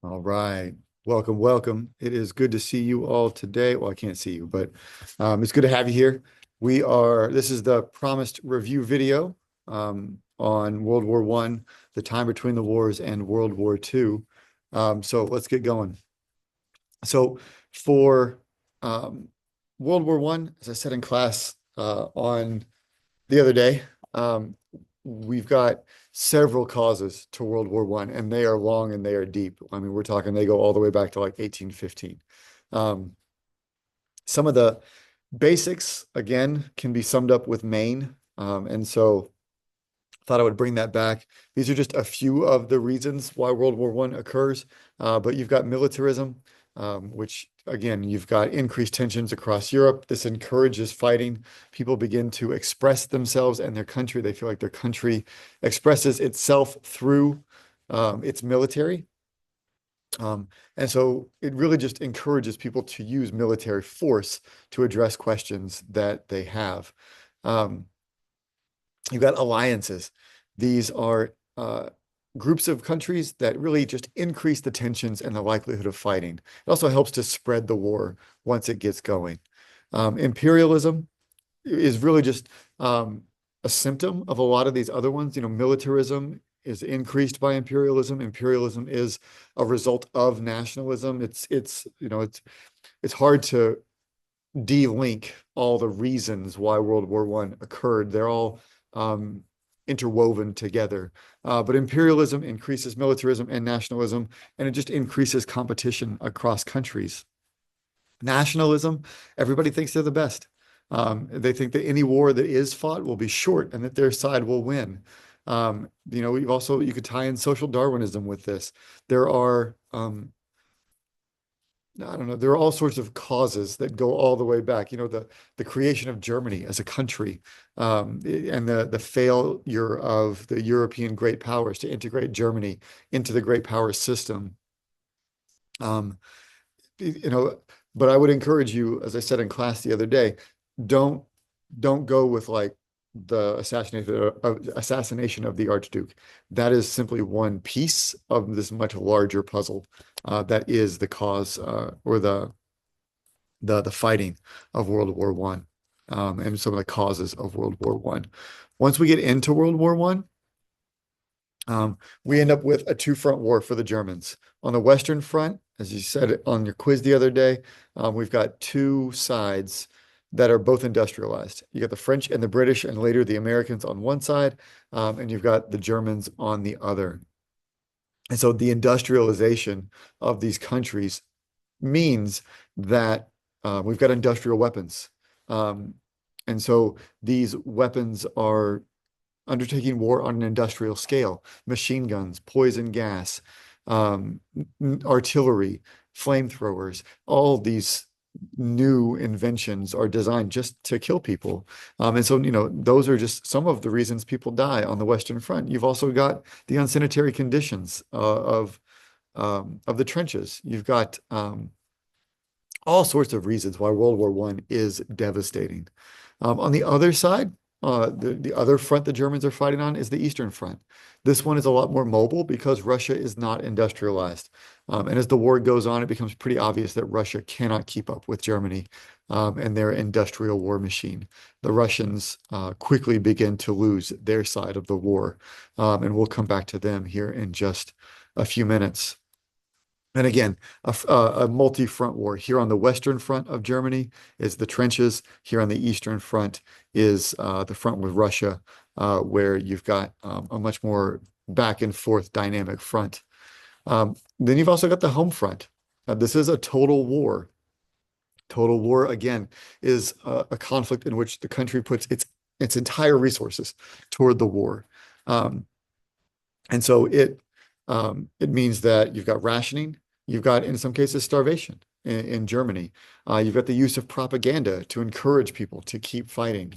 All right. Welcome, welcome. It is good to see you all today. Well, I can't see you, but it's good to have you here. This is the promised review video on World War One, the time between the wars, and World War Two. So let's get going. So for um, World War One, as I said in class on the other day, we've got several causes to World War One, and they are long and they are deep. I mean, we're talking they go all the way back to like 1815. Um, some of the basics, again, can be summed up with Maine. And so I thought I would bring that back. These are just a few of the reasons why World War One occurs. But you've got militarism, which again, you've got increased tensions across Europe. This encourages fighting. People begin to express themselves and their country. They feel like their country expresses itself through its military. And so it really just encourages people to use military force to address questions that they have. Um, You've got alliances. These are groups of countries that really just increase the tensions and the likelihood of fighting. It also helps to spread the war once it gets going. Imperialism is really just a symptom of a lot of these other ones. You know, militarism is increased by imperialism. Imperialism is a result of nationalism. It's hard to de-link all the reasons why World War One occurred. They're all um, interwoven together. But imperialism increases militarism and nationalism, and it just increases competition across countries. Nationalism, everybody thinks they're the best. They think that any war that is fought will be short and that their side will win. You could tie in social Darwinism with this. There are I don't know. There are all sorts of causes that go all the way back. You know, the creation of Germany as a country, and the failure of the European great powers to integrate Germany into the great power system. Um, you know, but I would encourage you, as I said in class the other day, don't don't go with like the assassination of the Archduke. That is simply one piece of this much larger puzzle that is the cause or the fighting of World War One, and some of the causes of World War One. Once we get into World War One, we end up with a two-front war for the Germans. On the Western Front, as you said on your quiz the other day, we've got two sides that are both industrialized. You got the French and the British, and later the Americans on one side, and you've got the Germans on the other. And so the industrialization of these countries means that we've got industrial weapons. Um, and so these weapons are undertaking war on an industrial scale, machine guns, poison gas, um, artillery, flamethrowers, all these new inventions are designed just to kill people. And so, you know, those are just some of the reasons people die on the Western Front. You've also got the unsanitary conditions of the trenches. You've got all sorts of reasons why World War One is devastating. On the other side, the other front the Germans are fighting on is the Eastern Front. This one is a lot more mobile because Russia is not industrialized. And as the war goes on, it becomes pretty obvious that Russia cannot keep up with Germany and their industrial war machine. The Russians quickly begin to lose their side of the war. And we'll come back to them here in just a few minutes. And again, a multi-front war. Here on the Western Front of Germany is the trenches. Here on the Eastern Front is the front with Russia, where you've got a much more back and forth dynamic front. Then you've also got the home front. This is a total war. Total war, again, is a conflict in which the country puts its entire resources toward the war. Um, and so it means that you've got rationing, you've got, in some cases, starvation in Germany. You've got the use of propaganda to encourage people to keep fighting.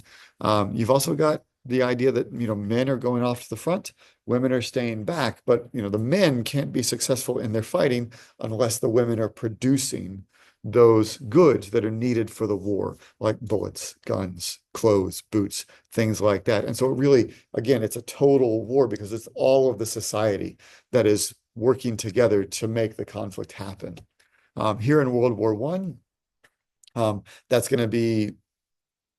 You've also got the idea that, you know, men are going off to the front, women are staying back, but, you know, the men can't be successful in their fighting unless the women are producing those goods that are needed for the war, like bullets, guns, clothes, boots, things like that. And so it really, again, it's a total war because it's all of the society that is working together to make the conflict happen. Here in World War I, that's going to be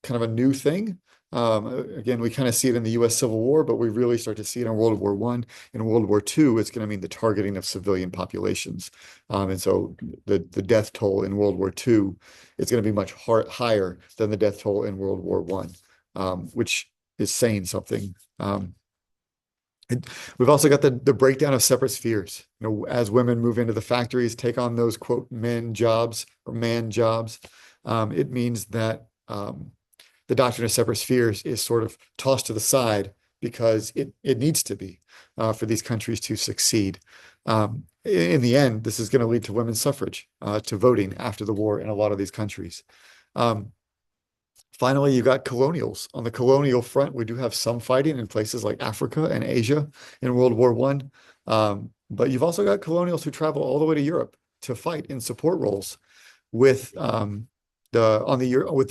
kind of a new thing. Again, we kind of see it in the US Civil War, but we really start to see it in World War I. In World War II, it's going to mean the targeting of civilian populations. And so the death toll in World War II is going to be much higher than the death toll in World War I, which is saying something. And we've also got the breakdown of separate spheres. You know, as women move into the factories, take on those quote men jobs or man jobs, it means that the doctrine of separate spheres is sort of tossed to the side because it needs to be for these countries to succeed. In the end, this is going to lead to women's suffrage, to voting after the war in a lot of these countries. Finally, you got colonials. On the colonial front, we do have some fighting in places like Africa and Asia in World War I. But you've also got colonials who travel all the way to Europe to fight in support roles with the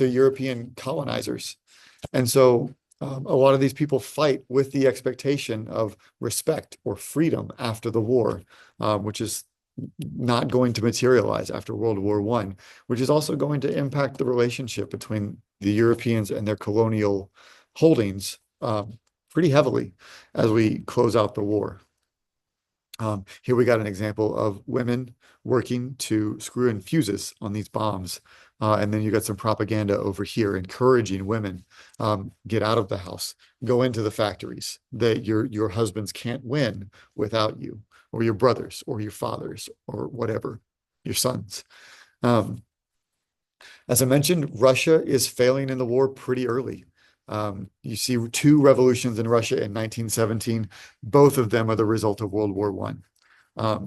European colonizers. And so a lot of these people fight with the expectation of respect or freedom after the war, which is not going to materialize after World War I, which is also going to impact the relationship between the Europeans and their colonial holdings pretty heavily as we close out the war. Here we got an example of women working to screw in fuses on these bombs. And then you got some propaganda over here encouraging women, get out of the house, go into the factories, that your husbands can't win without you, or your brothers, or your fathers, or whatever, your sons. As I mentioned, Russia is failing in the war pretty early. You see two revolutions in Russia in 1917. Both of them are the result of World War I.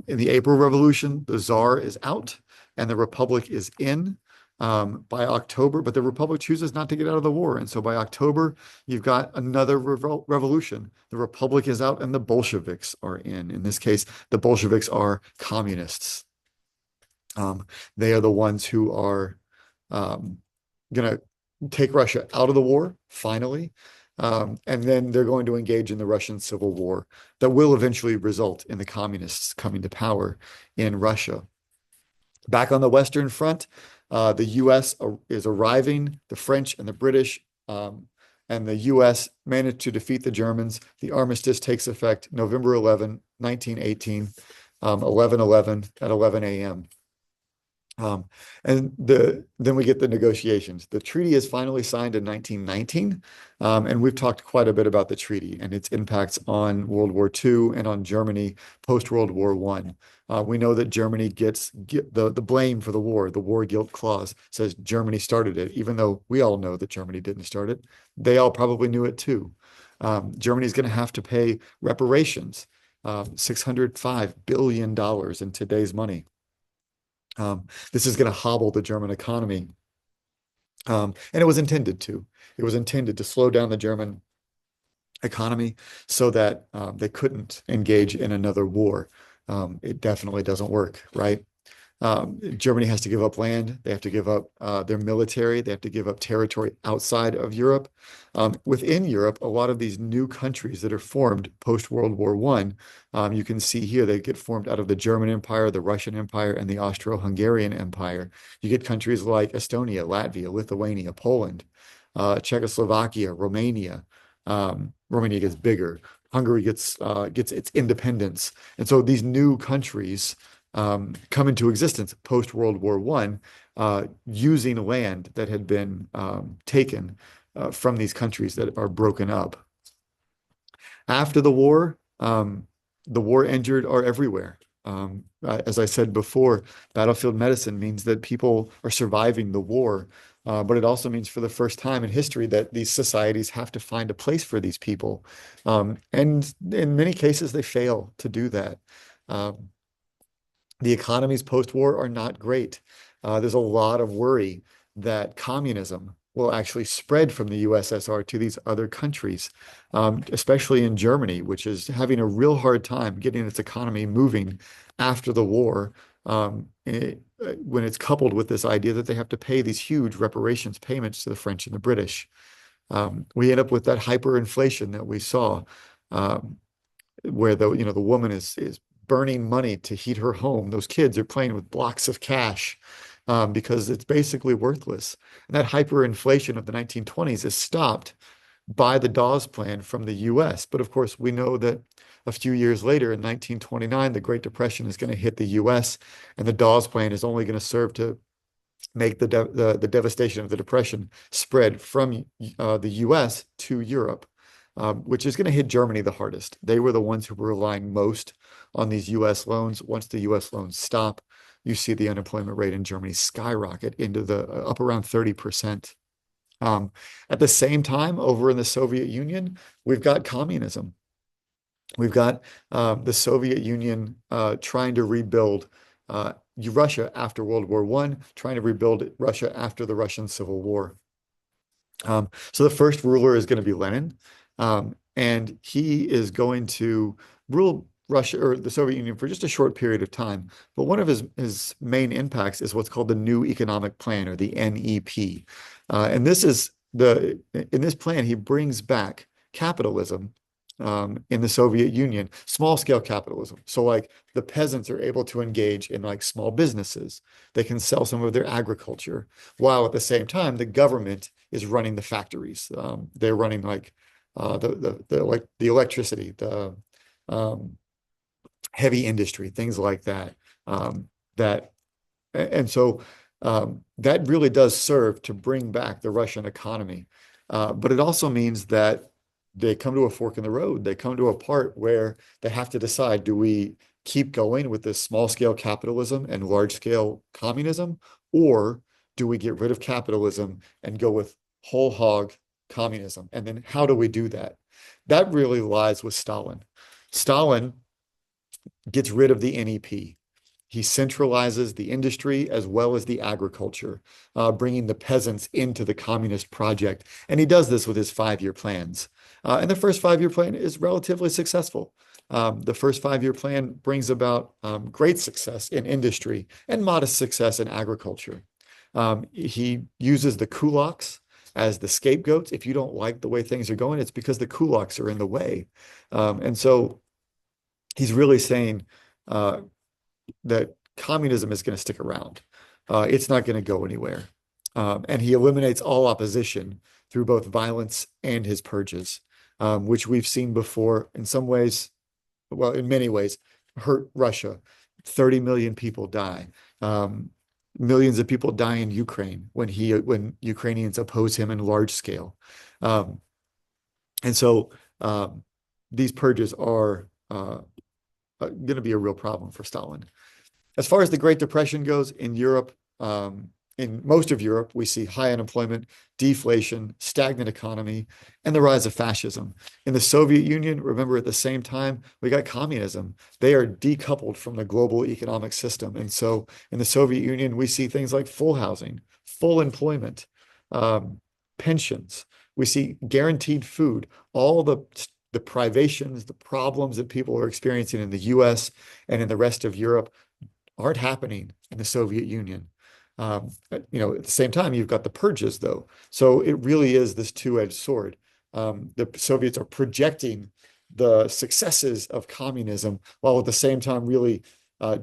In the April Revolution, the Tsar is out and the Republic is in by October, but the Republic chooses not to get out of the war. And so by October, you've got another revolution. The Republic is out and the Bolsheviks are in. In this case, the Bolsheviks are communists. They are the ones who are going to take Russia out of the war, finally. And then they're going to engage in the Russian Civil War that will eventually result in the communists coming to power in Russia. Back on the Western Front, the US is arriving, the French and the British, and the US managed to defeat the Germans. The armistice takes effect November 11, 1918, 11/11 at 11 a.m. And then we get the negotiations. The treaty is finally signed in 1919, and we've talked quite a bit about the treaty and its impacts on World War II and on Germany post-World War I. We know that Germany gets the blame for the war guilt clause says Germany started it, even though we all know that Germany didn't start it. They all probably knew it too. Germany is going to have to pay reparations, $605 billion in today's money. This is going to hobble the German economy. And it was intended to. It was intended to slow down the German economy so that they couldn't engage in another war. It definitely doesn't work, right? Germany has to give up land. They have to give up their military. They have to give up territory outside of Europe. Within Europe, a lot of these new countries that are formed post-World War I, you can see here they get formed out of the German Empire, the Russian Empire, and the Austro-Hungarian Empire. You get countries like Estonia, Latvia, Lithuania, Poland, Czechoslovakia, Romania. Romania gets bigger. Hungary gets its independence. And so these new countries come into existence post-World War I, using land that had been taken from these countries that are broken up. After the war injured are everywhere. As I said before, battlefield medicine means that people are surviving the war, but it also means for the first time in history that these societies have to find a place for these people. And in many cases, they fail to do that. The economies post-war are not great. There's a lot of worry that communism will actually spread from the USSR to these other countries, especially in Germany, which is having a real hard time getting its economy moving after the war, when it's coupled with this idea that they have to pay these huge reparations payments to the French and the British. We end up with that hyperinflation that we saw, where the woman is burning money to heat her home. Those kids are playing with blocks of cash because it's basically worthless. And that hyperinflation of the 1920s is stopped by the Dawes Plan from the US. But of course, we know that a few years later in 1929, the Great Depression is going to hit the US, and the Dawes Plan is only going to serve to make the devastation of the Depression spread from the US to Europe, which is going to hit Germany the hardest. They were the ones who were relying most on these US loans. Once the US loans stop, you see the unemployment rate in Germany skyrocket into the up around 30%. At the same time, over in the Soviet Union, we've got communism. We've got the Soviet Union trying to rebuild Russia after World War I, trying to rebuild Russia after the Russian Civil War. So the first ruler is going to be Lenin, and he is going to rule Russia or the Soviet Union for just a short period of time. But one of his main impacts is what's called the New Economic Plan, or the NEP. And this is in this plan, he brings back capitalism in the Soviet Union, small scale capitalism. So like the peasants are able to engage in like small businesses. They can sell some of their agriculture, while at the same time, the government is running the factories. They're running like the electricity, the heavy industry, things like that. So that really does serve to bring back the Russian economy. But it also means that they come to a fork in the road. They come to a part where they have to decide, do we keep going with this small scale capitalism and large scale communism, or do we get rid of capitalism and go with whole hog communism? And then how do we do that? That really lies with Stalin. Stalin gets rid of the NEP. He centralizes the industry as well as the agriculture, bringing the peasants into the communist project. And he does this with his 5-year plans. And the first 5-year plan is relatively successful. The first 5-year plan brings about great success in industry and modest success in agriculture. He uses the kulaks as the scapegoats. If you don't like the way things are going, it's because the kulaks are in the way. And so he's really saying that communism is going to stick around. It's not going to go anywhere. And he eliminates all opposition through both violence and his purges, which we've seen before in some ways, well, in many ways, hurt Russia. 30 million people die. Millions of people die in Ukraine when Ukrainians oppose him in large scale. And so these purges are going to be a real problem for Stalin. As far as the Great Depression goes, in Europe, in most of Europe, we see high unemployment, deflation, stagnant economy, and the rise of fascism. In the Soviet Union, remember, at the same time, we got communism. They are decoupled from the global economic system. And so in the Soviet Union, we see things like full housing, full employment, pensions. We see guaranteed food, all the privations, the problems that people are experiencing in the US and in the rest of Europe aren't happening in the Soviet Union. At the same time, you've got the purges, though. So it really is this two-edged sword. The Soviets are projecting the successes of communism, while at the same time really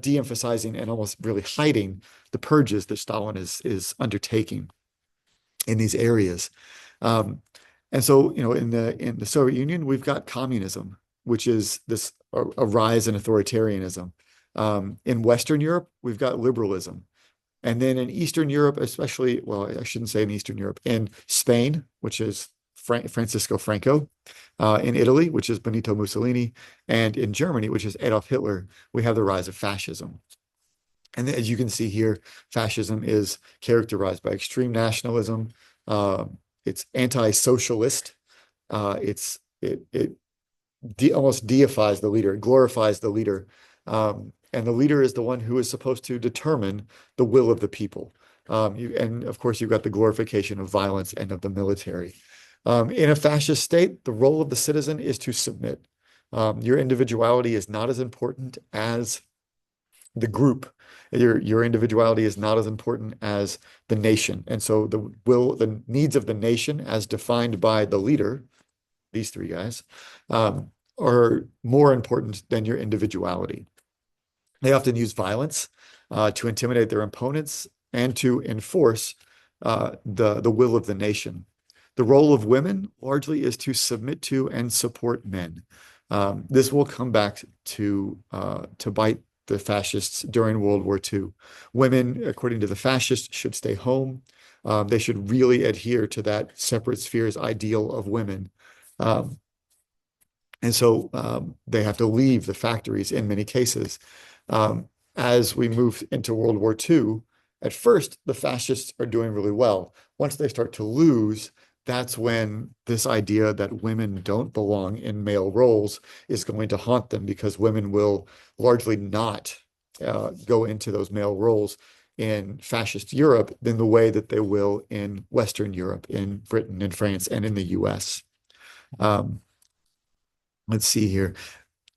de-emphasizing and almost really hiding the purges that Stalin is undertaking in these areas. And so, in the Soviet Union, we've got communism, which is a rise in authoritarianism. In Western Europe, we've got liberalism. And then in Eastern Europe, especially, well, I shouldn't say in Eastern Europe, in Spain, which is Francisco Franco, in Italy, which is Benito Mussolini, and in Germany, which is Adolf Hitler, we have the rise of fascism. And as you can see here, fascism is characterized by extreme nationalism. It's anti-socialist. It almost deifies the leader, it glorifies the leader. And the leader is the one who is supposed to determine the will of the people. And of course, you've got the glorification of violence and of the military. In a fascist state, the role of the citizen is to submit. Your individuality is not as important as the group. Your individuality is not as important as the nation. And so the needs of the nation, as defined by the leader, these three guys, are more important than your individuality. They often use violence to intimidate their opponents and to enforce the will of the nation. The role of women largely is to submit to and support men. This will come back to bite the fascists during World War II. Women, according to the fascists, should stay home. They should really adhere to that separate spheres ideal of women. Um, and so they have to leave the factories in many cases. Um, as we move into World War II, at first, the fascists are doing really well. Once they start to lose, that's when this idea that women don't belong in male roles is going to haunt them because women will largely not go into those male roles in fascist Europe than the way that they will in Western Europe, in Britain, in France, and in the US. Um, let's see here.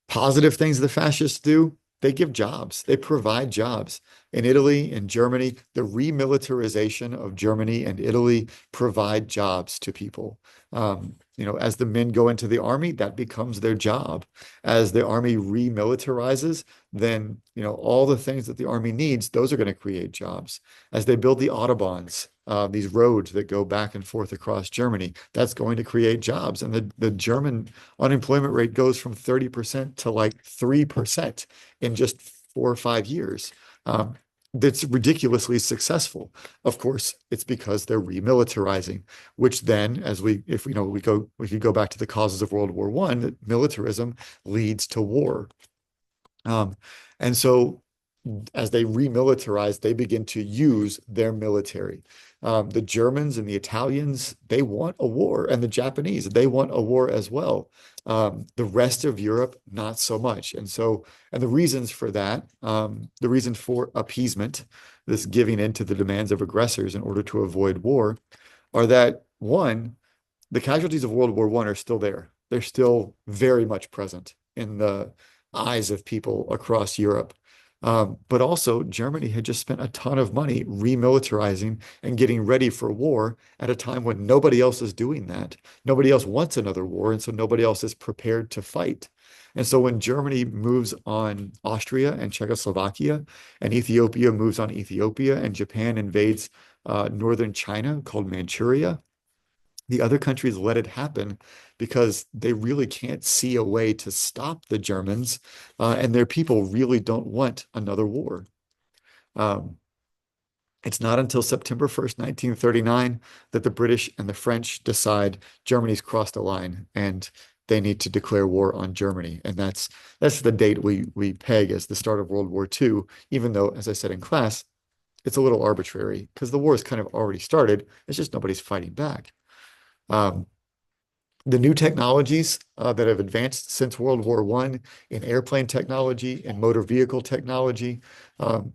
Positive things the fascists do, they give jobs, they provide jobs. In Italy and Germany, the remilitarization of Germany and Italy provide jobs to people. As the men go into the army, that becomes their job. As the army remilitarizes, then, all the things that the army needs, those are going to create jobs. As they build the Autobahns, these roads that go back and forth across Germany, that's going to create jobs. And the German unemployment rate goes from 30% to like 3% in just 4 or 5 years. That's ridiculously successful. Of course, it's because they're remilitarizing, which then, if we could go back to the causes of World War I, that militarism leads to war. And so as they remilitarize, they begin to use their military. The Germans and the Italians, they want a war, and the Japanese, they want a war as well. The rest of Europe, not so much. And the reasons for that, the reason for appeasement, this giving in to the demands of aggressors in order to avoid war, are that one, the casualties of World War I are still there. They're still very much present in the eyes of people across Europe. But also, Germany had just spent a ton of money remilitarizing and getting ready for war at a time when nobody else is doing that. Nobody else wants another war, and so nobody else is prepared to fight. And so when Germany moves on Austria and Czechoslovakia, and Ethiopia moves on Ethiopia, and Japan invades northern China called Manchuria, the other countries let it happen because they really can't see a way to stop the Germans, and their people really don't want another war. Um, it's not until September 1st, 1939, that the British and the French decide Germany's crossed a line and they need to declare war on Germany. And that's the date we peg as the start of World War II, even though, as I said in class, it's a little arbitrary because the war is kind of already started. It's just nobody's fighting back. Um, the new technologies that have advanced since World War I in airplane technology and motor vehicle technology um,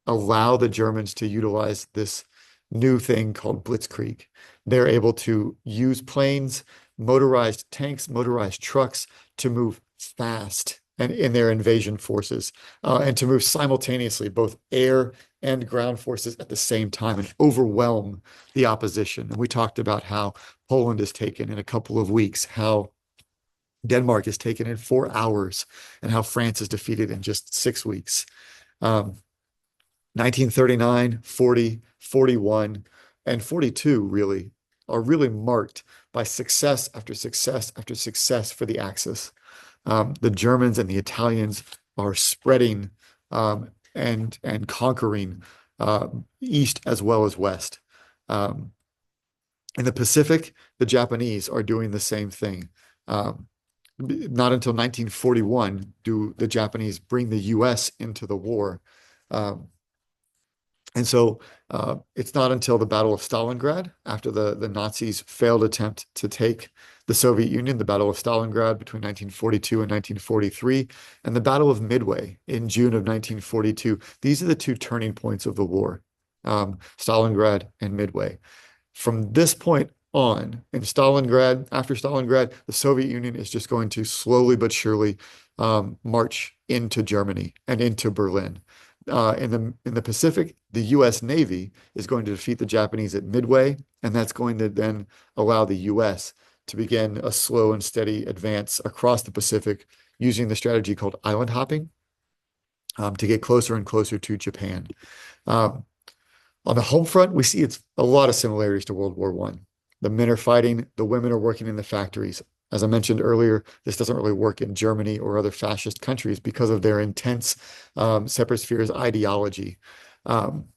allow the Germans to utilize this new thing called blitzkrieg. They're able to use planes, motorized tanks, motorized trucks to move fast and in their invasion forces, and to move simultaneously, both air and ground forces at the same time, and overwhelm the opposition. And we talked about how Poland is taken in a couple of weeks, how Denmark is taken in 4 hours, and how France is defeated in just 6 weeks. 1939, 40, 41, and 42 really are really marked by success after success after success for the Axis. The Germans and the Italians are spreading and conquering east as well as west. In the Pacific, the Japanese are doing the same thing. Not until 1941 do the Japanese bring the US into the war. And so it's not until the Battle of Stalingrad, after the Nazis' failed attempt to take the Soviet Union, the Battle of Stalingrad between 1942 and 1943, and the Battle of Midway in June of 1942. These are the two turning points of the war, Stalingrad and Midway. From this point on, in Stalingrad, after Stalingrad, the Soviet Union is just going to slowly but surely march into Germany and into Berlin. In the Pacific, the U.S. Navy is going to defeat the Japanese at Midway, and that's going to then allow the U.S. to begin a slow and steady advance across the Pacific using the strategy called island hopping. to get closer and closer to Japan. Um, on the home front, we see it's a lot of similarities to World War I. The men are fighting, the women are working in the factories. As I mentioned earlier, this doesn't really work in Germany or other fascist countries because of their intense separate spheres ideology. Um,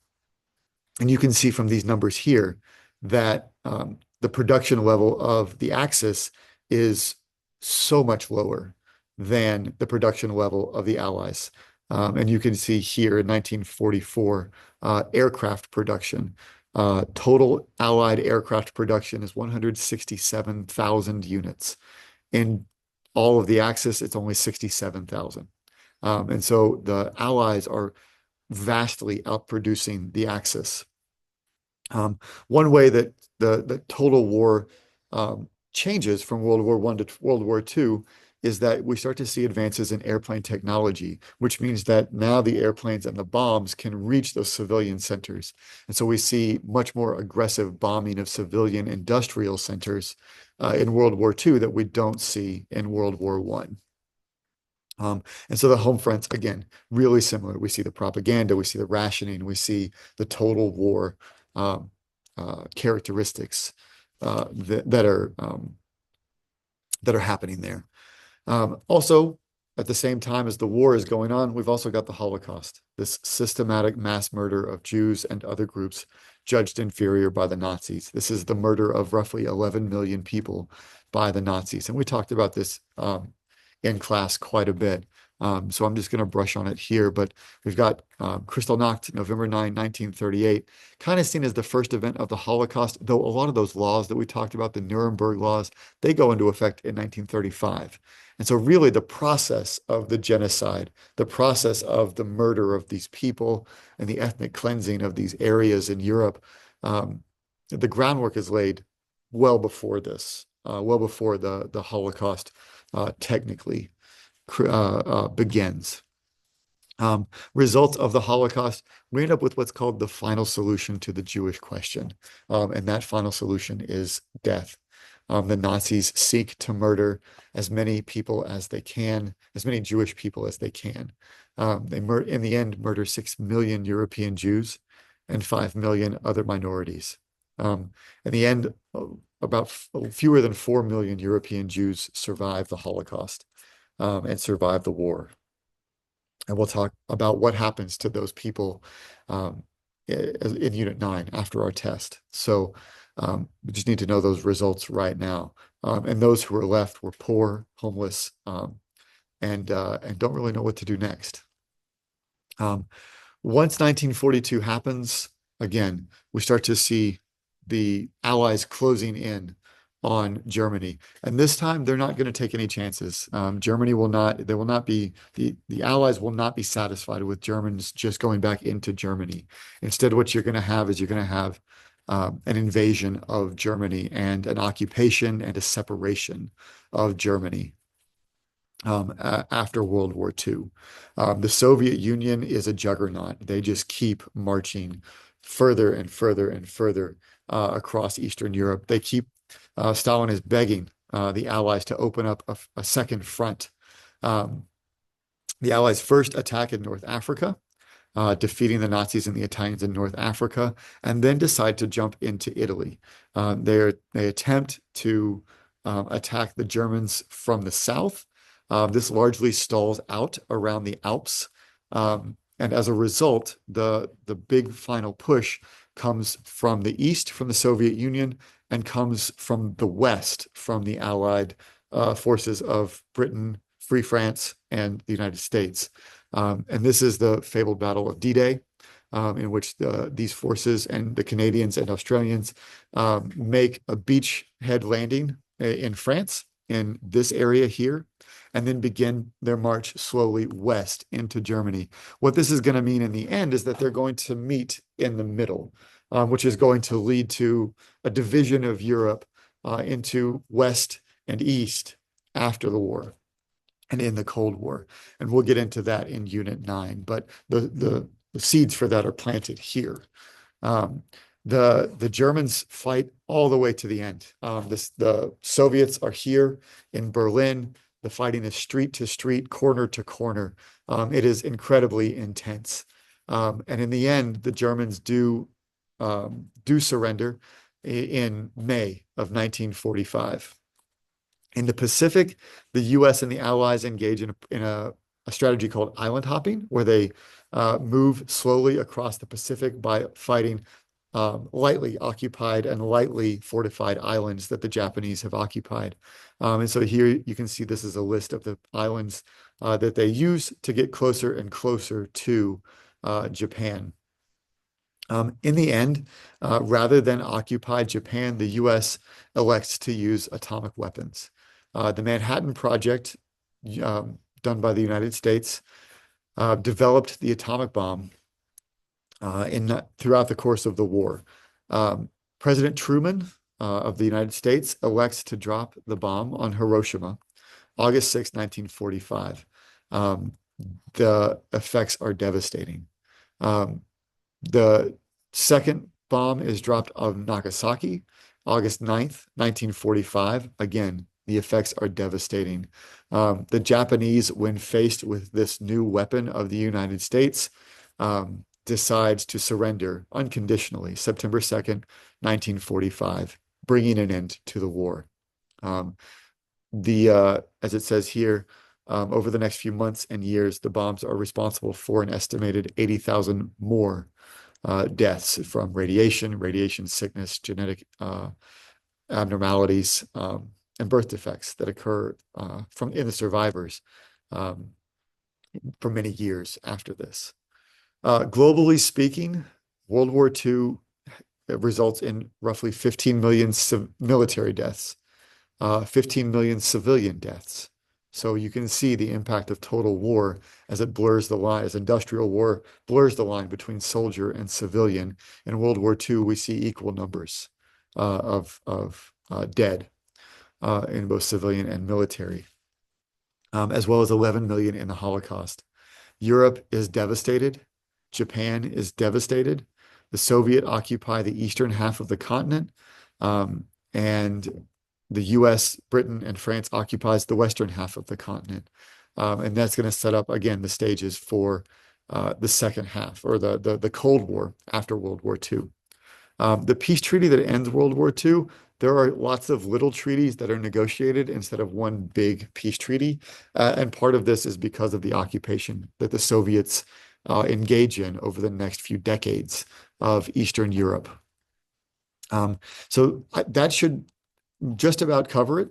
and you can see from these numbers here that the production level of the Axis is so much lower than the production level of the Allies. And you can see here in 1944, aircraft production. Total Allied aircraft production is 167,000 units. In all of the Axis, it's only 67,000. And so the Allies are vastly outproducing the Axis. One way that the total war changes from World War I to World War II is that we start to see advances in airplane technology, which means that now the airplanes and the bombs can reach those civilian centers. And so we see much more aggressive bombing of civilian industrial centers in World War II that we don't see in World War I. And so the home fronts, again, really similar. We see the propaganda, we see the rationing, we see the total war um, characteristics that are happening there. Also, at the same time as the war is going on, we've also got the Holocaust, this systematic mass murder of Jews and other groups judged inferior by the Nazis. This is the murder of roughly 11 million people by the Nazis. And we talked about this in class quite a bit. So I'm just going to brush on it here, but we've got Kristallnacht, November 9, 1938, kind of seen as the first event of the Holocaust, though a lot of those laws that we talked about, the Nuremberg laws, they go into effect in 1935. And so really the process of the genocide, the process of the murder of these people and the ethnic cleansing of these areas in Europe, the groundwork is laid well before this, well before the Holocaust technically begins. Results of the Holocaust, we end up with what's called the final solution to the Jewish question. And that final solution is death. The Nazis seek to murder as many people as they can, as many Jewish people as they can. They in the end murder 6 million European Jews and 5 million other minorities. In the end, about fewer than 4 million European Jews survive the Holocaust and survive the war. And we'll talk about what happens to those people in Unit 9 after our test. So we just need to know those results right now. And those who were left were poor, homeless, and don't really know what to do next. Once 1942 happens, again, we start to see the Allies closing in on Germany. And this time they're not going to take any chances. Germany will not, they will not be, the Allies will not be satisfied with Germans just going back into Germany. Instead, what you're going to have is you're going to have an invasion of Germany and an occupation and a separation of Germany after World War II. The Soviet Union is a juggernaut. They just keep marching further and further and further across Eastern Europe. They keep Stalin is begging the Allies to open up a second front. The Allies first attack in North Africa, defeating the Nazis and the Italians in North Africa, and then decide to jump into Italy. They attempt to attack the Germans from the south. This largely stalls out around the Alps. And as a result, the big final push comes from the east, from the Soviet Union, and comes from the west, from the Allied forces of Britain, Free France, and the United States. And this is the fabled Battle of D-Day, in which these forces and the Canadians and Australians make a beachhead landing in France, in this area here, and then begin their march slowly west into Germany. What this is going to mean in the end is that they're going to meet in the middle, which is going to lead to a division of Europe into West and East after the war and in the Cold War. And we'll get into that in Unit 9, but the seeds for that are planted here. The Germans fight all the way to the end. The Soviets are here in Berlin. The fighting is street to street, corner to corner. It is incredibly intense. And in the end, the Germans do surrender in May of 1945. In the Pacific, the U.S. and the Allies engage in a strategy called island hopping, where they move slowly across the Pacific by fighting lightly occupied and lightly fortified islands that the Japanese have occupied. And so here you can see this is a list of the islands that they use to get closer and closer to Japan. In the end, rather than occupy Japan, the U.S. elects to use atomic weapons. The Manhattan Project, done by the United States, developed the atomic bomb throughout the course of the war. President Truman of the United States elects to drop the bomb on Hiroshima, August 6, 1945. The effects are devastating. The second bomb is dropped on Nagasaki, August 9th, 1945. Again, the effects are devastating. The Japanese, when faced with this new weapon of the United States, decides to surrender unconditionally, September 2nd, 1945, bringing an end to the war. As it says here, over the next few months and years, the bombs are responsible for an estimated 80,000 more deaths from radiation sickness, genetic abnormalities, and birth defects that occur in the survivors for many years after this. Globally speaking, World War II results in roughly 15 million military deaths, 15 million civilian deaths. So you can see the impact of total war as it blurs the line, as industrial war blurs the line between soldier and civilian. In World War II, we see equal numbers of dead in both civilian and military, as well as 11 million in the Holocaust. Europe is devastated. Japan is devastated. The Soviet occupy the eastern half of the continent, and the US, Britain, and France occupies the western half of the continent. And that's going to set up, again, the stages for the second half, or the Cold War after World War II. The peace treaty that ends World War II, there are lots of little treaties that are negotiated instead of one big peace treaty. And part of this is because of the occupation that the Soviets engage in over the next few decades of Eastern Europe. So that should just about cover it.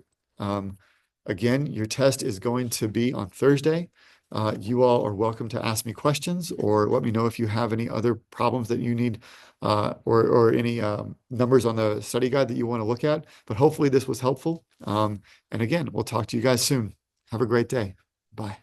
Again, your test is going to be on Thursday. You all are welcome to ask me questions or let me know if you have any other problems that you need or any numbers on the study guide that you want to look at. But hopefully this was helpful. And again, we'll talk to you guys soon. Have a great day. Bye.